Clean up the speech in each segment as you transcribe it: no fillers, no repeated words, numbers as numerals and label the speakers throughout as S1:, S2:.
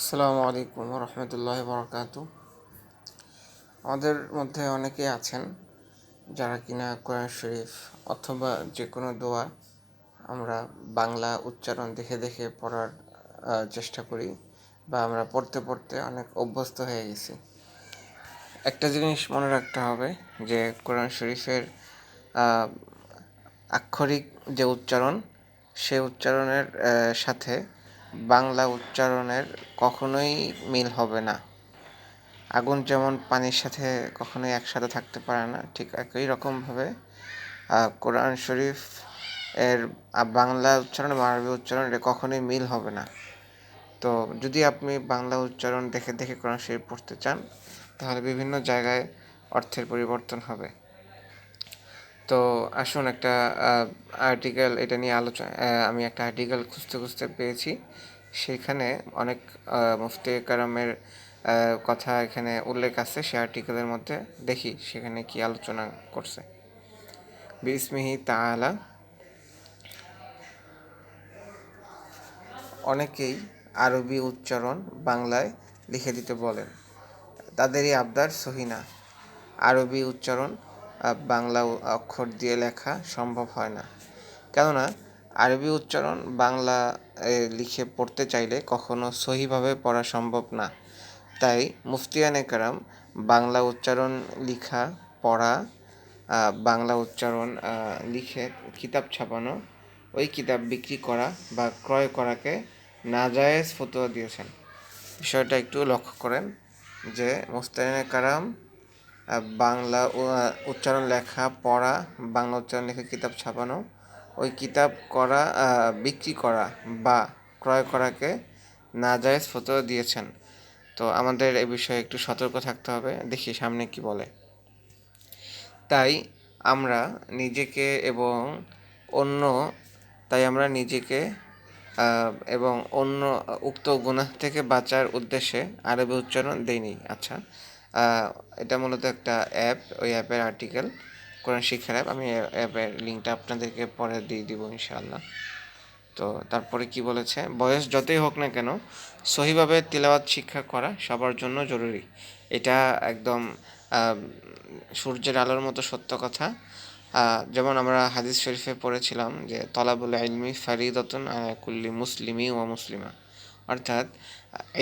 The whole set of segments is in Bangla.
S1: আসসালামু আলাইকুম রহমতুল্লাহ বরকাতু। আমাদের মধ্যে অনেকেই আছেন যারা কিনা কোরআন শরীফ অথবা যে কোনো দোয়া আমরা বাংলা উচ্চারণ দেখে দেখে পড়ার চেষ্টা করি, বা আমরা পড়তে পড়তে অনেক অভ্যস্ত হয়ে গেছি। একটা জিনিস মনে রাখতে হবে যে কোরআন শরীফের আক্ষরিক যে উচ্চারণ, সে উচ্চারণের সাথে বাংলা উচ্চারণের কখনোই মিল হবে না। আগুন যেমন পানির সাথে কখনোই একসাথে থাকতে পারে না, ঠিক একই রকমভাবে কোরআন শরীফ এর বাংলা উচ্চারণ এবং আরবি উচ্চারণ এটা কখনোই মিল হবে না। তো যদি আপনি বাংলা উচ্চারণ দেখে দেখে কোরআন শরীফ পড়তে চান, তাহলে বিভিন্ন জায়গায় অর্থের পরিবর্তন হবে। তো আসুন একটা আর্টিকেল এটা নিয়ে আমি একটা আর্টিকেল খুঁজতে খুঁজতে পেয়েছি। সেখানে অনেক মুফতি কারামের কথা এখানে উল্লেখ আছে। সে আর্টিকেলের মধ্যে দেখি সেখানে কি আলোচনা করছে। বিসমিহি তাআলা। অনেকেই আরবি উচ্চারণ বাংলায় লিখে দিতে বলেন, তাদেরই আবদার সহি না। আরবি উচ্চারণ বাংলা অক্ষর দিয়ে লেখা সম্ভব হয় না, কেননা আরবি উচ্চারণ বাংলা লিখে পড়তে চাইলে কখনো সহিভাবে পড়া সম্ভব না। তাই মুফতিয়ানে কেরাম বাংলা উচ্চারণ লিখা, পড়া, বাংলা উচ্চারণ লিখে কিতাব ছাপানো, ওই কিতাব বিক্রি করা বা ক্রয় করাকে নাজায়েজ ফতোয়া দিয়েছেন। বিষয়টা একটু লক্ষ্য করেন যে মুফতিয়ানে কেরাম বাংলা উচ্চারণ লেখা, পড়া, বাংলা উচ্চারণ লিখে কিতাব ছাপানো, ওই কিতাব করা বিক্রি করা বা ক্রয় করাকে নাজায়েজ ফতোয়া দিয়েছেন। তো আমাদের এ বিষয়ে একটু সতর্ক থাকতে হবে। দেখি সামনে কি বলে। তাই আমরা নিজেকে এবং অন্য অন্য উক্ত গুনাহ থেকে বাঁচার উদ্দেশ্যে আরবি উচ্চারণ দেইনি। আচ্ছা, এটা মূলত একটা অ্যাপ, ওই অ্যাপের আর্টিকেল, কোরআন শিক্ষার অ্যাপ। আমি অ্যাপের লিঙ্কটা আপনাদেরকে পরে দিয়ে দিব ইনশাআল্লাহ। তো তারপরে কি বলেছে, বয়স যতই হোক না কেন সহিভাবে তিলাওয়াত শিক্ষা করা সবার জন্য জরুরি। এটা একদম সূর্যের আলোর মতো সত্য কথা। যেমন আমরা হাদিস শরীফে পড়েছিলাম যে তলাবুল ইলমি ফারিদাতুন আলা কুল্লি মুসলিমি ওয়া মুসলিমা, অর্থাৎ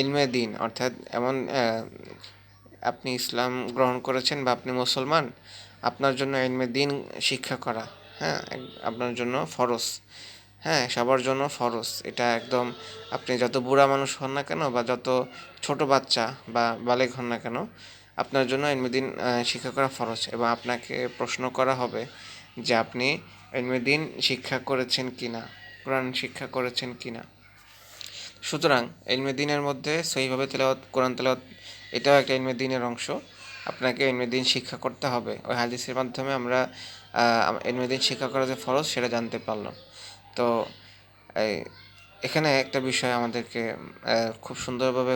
S1: ইলমে দিন, অর্থাৎ এমন আপনি ইসলাম গ্রহণ করেছেন বা আপনি মুসলমান, আপনার জন্য ইলমে দিন শিক্ষা করা, হ্যাঁ, আপনার জন্য ফরজ। হ্যাঁ, সবার জন্য ফরজ। এটা একদম, আপনি যত বুড়া মানুষ হন না কেন বা যত ছোট বাচ্চা বা বালেগ হন না কেন, আপনার জন্য ইলমুদ্দিন শিক্ষা করা ফরজ, এবং আপনাকে প্রশ্ন করা হবে যে আপনি ইলমুদ্দিন শিক্ষা করেছেন কিনা, কোরআন শিক্ষা করেছেন কিনা। সুতরাং ইলমুদ্দিনের মধ্যে সহিভাবে কোরআন তেলাওয়াত এটাও একটা ইলমুদ্দিনের অংশ। আপনাকে ইলমুদ্দিন শিক্ষা করতে হবে। ওই হাদিসের মাধ্যমে আমরা ইলমুদ্দিন শিক্ষা করা যে ফরজ সেটা জানতে পারলাম। তো এখানে একটা বিষয় আমাদেরকে খুব সুন্দরভাবে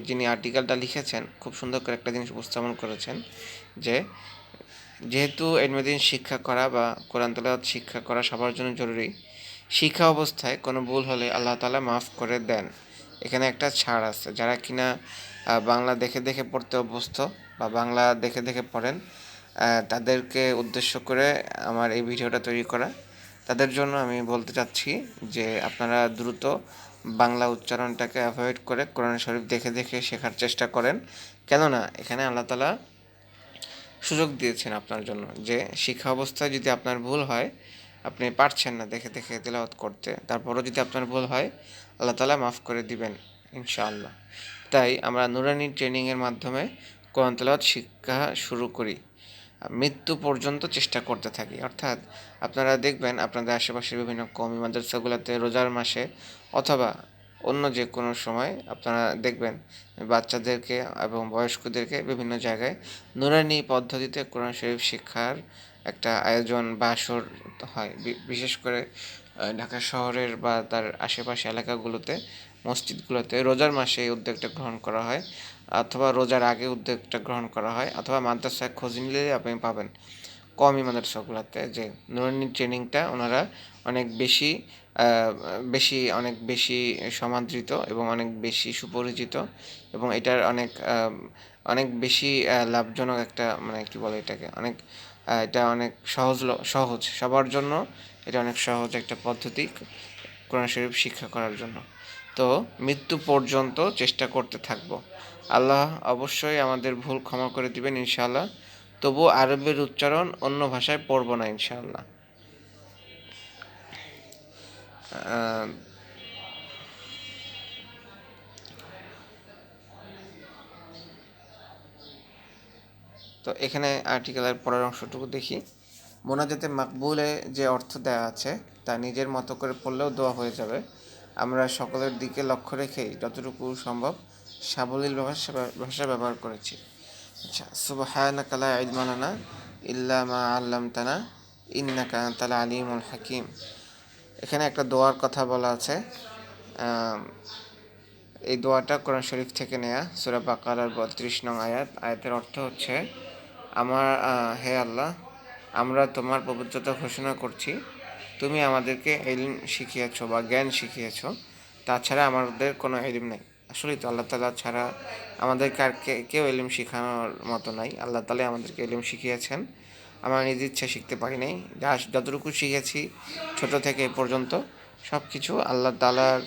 S1: যিনি আর্টিকেলটা লিখেছেন খুব সুন্দর করে একটা জিনিস উপস্থাপন করেছেন যে যেহেতু ইলমুদ্দিন শিক্ষা করা বা কোরআন তেলাওয়াত শিক্ষা করা সবার জন্য জরুরি, শিক্ষা অবস্থায় কোনো ভুল হলে আল্লাহ তাআলা মাফ করে দেন। এখানে একটা ছাড় আছে। যারা কিনা বাংলা দেখে দেখে পড়তে অভ্যস্ত বা বাংলা দেখে দেখে পড়েন, তাদেরকে উদ্দেশ্য করে আমার এই ভিডিওটা তৈরি করা। তাদের জন্য আমি বলতে চাচ্ছি যে আপনারা দ্রুত বাংলা উচ্চারণটাকে অ্যাভয়েড করে কোরআন শরীফ দেখে দেখে শেখার চেষ্টা করেন। কেননা এখানে আল্লাহ তাআলা সুযোগ দিয়েছেন আপনার জন্য যে শিক্ষা অবস্থায় যদি আপনার ভুল হয়, আপনি পারছেন না দেখে দেখে তেলাওয়াত করতে, তারপরও যদি আপনার ভুল হয়, আল্লাহ তাআলা মাফ করে দিবেন ইনশাআল্লাহ। তাই আমরা নুরানি ট্রেনিংয়ের মাধ্যমে কোরআন তেলাওয়াত শিক্ষা শুরু করি, মৃত্যু পর্যন্ত চেষ্টা করতে থাকি। অর্থাৎ আপনারা দেখবেন আপনাদের আশেপাশের বিভিন্ন কওমি মাদ্রাসাগুলোতে রোজার মাসে অথবা অন্য যে কোনো সময় আপনারা দেখবেন বাচ্চাদেরকে এবং বয়স্কদেরকে বিভিন্ন জায়গায় নুরানি পদ্ধতিতে কোরআন শরীফ শিক্ষার একটা আয়োজন বা আসর হয়। বিশেষ করে ঢাকা শহরের বা তার আশেপাশে এলাকাগুলোতে, মসজিদগুলোতে রোজার মাসে এই উদ্যোগটা গ্রহণ করা হয়, অথবা রোজার আগে উদ্যোগটা গ্রহণ করা হয়, অথবা মাদ্রাসায় খোঁজ নিলে আপনি পাবেন কওমি মাদ্রাসাগুলোতে যে নুরানি ট্রেনিংটা ওনারা অনেক বেশি অনেক বেশি সমাদৃত এবং অনেক বেশি সুপরিচিত, এবং এটার অনেক বেশি লাভজনক একটা, মানে কি বলে এটাকে, এটা অনেক সহজ সবার জন্য। এটা অনেক সহজ একটা পদ্ধতি কোরআন শরীফ শিক্ষা করার জন্য। তো মৃত্যু পর্যন্ত চেষ্টা করতে থাকবো। আল্লাহ অবশ্যই আমাদের ভুল ক্ষমা করে দিবেন ইনশাআল্লাহ। তবু আরবের উচ্চারণ অন্য ভাষায় পড়ব না ইনশাআল্লাহ। তো এখানে আর্টিকেলের পরের অংশটুকু দেখি। মোনাজাতে মাকবুলে যে অর্থ দেওয়া আছে তা নিজের মতো করে পড়লেও দোয়া হয়ে যাবে। আমরা সকলের দিকে লক্ষ্য রেখেই যতটুকু সম্ভব সাবলীল ভাষা ব্যবহার করেছি। আচ্ছা, সুবহানাকা লা ইলমা লানা ইল্লা মা আল্লামতানা ইন্নাকা আনতাল আলিমুল হাকিম। এখানে একটা দোয়ার কথা বলা আছে। এই দোয়াটা কোরআন শরীফ থেকে নেয়া, সূরা বাকারার ৩২ নং আয়াতের অর্থ হচ্ছে, হে আল্লাহ, আমরা তোমার পবিত্রতা ঘোষণা করছি। তুমি আমাদেরকে ইলম শিখিয়েছো বা জ্ঞান শিখিয়েছো, তাছাড়া আমাদের কোনো ইলম নেই। আসলেই তো আল্লাহ তাআলা ছাড়া আমাদেরকে আর কেউ ইলম শেখানোর মতো নাই। আল্লাহ তাআলাই আমাদেরকে ইলম শিখিয়েছেন। আমরা নিজ ইচ্ছা শিখতে পারি নাই। যতটুকু শিখেছি ছোট থেকে এ পর্যন্ত সব কিছু আল্লাহ তাআলার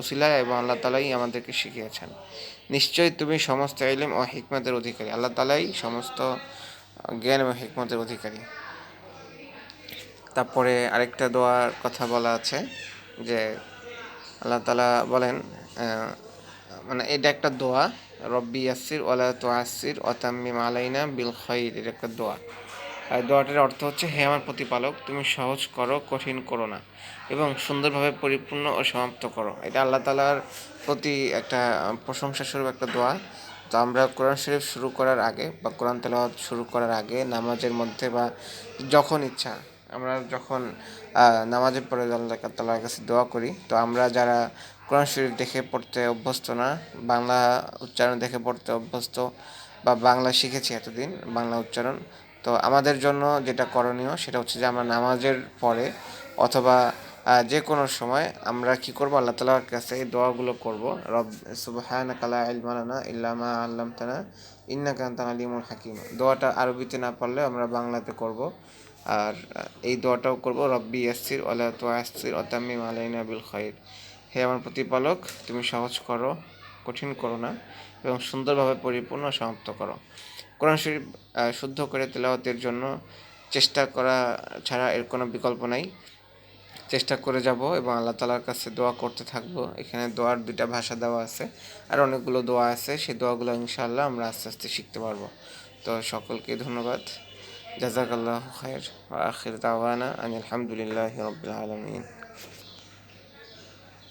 S1: ওসিলায় এবং আল্লাহ তাআলাই আমাদেরকে শিখিয়েছেন। নিশ্চয়ই তুমি সমস্ত ইলম ও হিকমতের অধিকারী। আল্লাহ তাআলাই সমস্ত জ্ঞান এবং হিকমতের অধিকারী। তারপরে আরেকটা দোয়ার কথা বলা আছে যে আল্লাহ তাআলা বলেন, মানে এটা একটা দোয়া, রব্বি ইয়াসসির ওয়ালা তুআসসির ওয়াতাম্মিম আলাইনা বিল খাইর, এর একটা দোয়া। আর দোয়াটার অর্থ হচ্ছে, হে আমার প্রতিপালক, তুমি সহজ করো, কঠিন করো না, এবং সুন্দরভাবে পরিপূর্ণ ও সমাপ্ত করো। এটা আল্লাহ তাআলার প্রতি একটা প্রশংসা স্বরূপ একটা দোয়া। তো আমরা কোরআন শরীফ শুরু করার আগে বা কোরআন তেলাওয়াত শুরু করার আগে নামাজের মধ্যে বা যখন ইচ্ছা, আমরা যখন নামাজের পরে আল্লাহ তাআলার কাছে দোয়া করি, তো আমরা যারা কোরআন শরীফ দেখে পড়তে অভ্যস্ত না, বাংলা উচ্চারণ দেখে পড়তে অভ্যস্ত, বা বাংলা শিখেছি এতদিন বাংলা উচ্চারণ, তো আমাদের জন্য যেটা করণীয় সেটা হচ্ছে যে আমরা নামাজের পরে অথবা যে কোনো সময় আমরা কি করব, আল্লাহ তাআলার কাছে এই দোয়াগুলো করব। সুবহানাকা লা ইলমা লানা ইল্লা মা আল্লামতানা ইন্নাকা আনতাল আলিমুল হাকিম। দোয়াটা আরবিতে না পারলে আমরা বাংলাতে করব। আর এই দোয়াটাও করব, রব্বি ইয়াসসির ওয়ালা তুআসসির ওয়াতাম্মিম আলাইনা বিল খাইর। হে আমার প্রতিপালক, তুমি সহজ করো, কঠিন করো না, এবং সুন্দরভাবে পরিপূর্ণ সমাপ্ত করো। কোরআন শরীফ শুদ্ধ করে তেলাওয়াতের জন্য চেষ্টা করা ছাড়া এর কোনো বিকল্প নাই। চেষ্টা করে যাব এবং আল্লাহ তাআলার কাছে দোয়া করতে থাকব। এখানে দোয়ার 2টা ভাষা দেওয়া আছে, আর অনেকগুলো দোয়া আছে। সেই দোয়াগুলো ইনশাআল্লাহ আমরা আস্তে আস্তে শিখতে পারবো। তো সকলকে ধন্যবাদ। জাযাকাল্লাহু খাইর ওয়া আখির দাওয়ানা আনিল হামদুলিল্লাহি রাব্বিল আলামিন।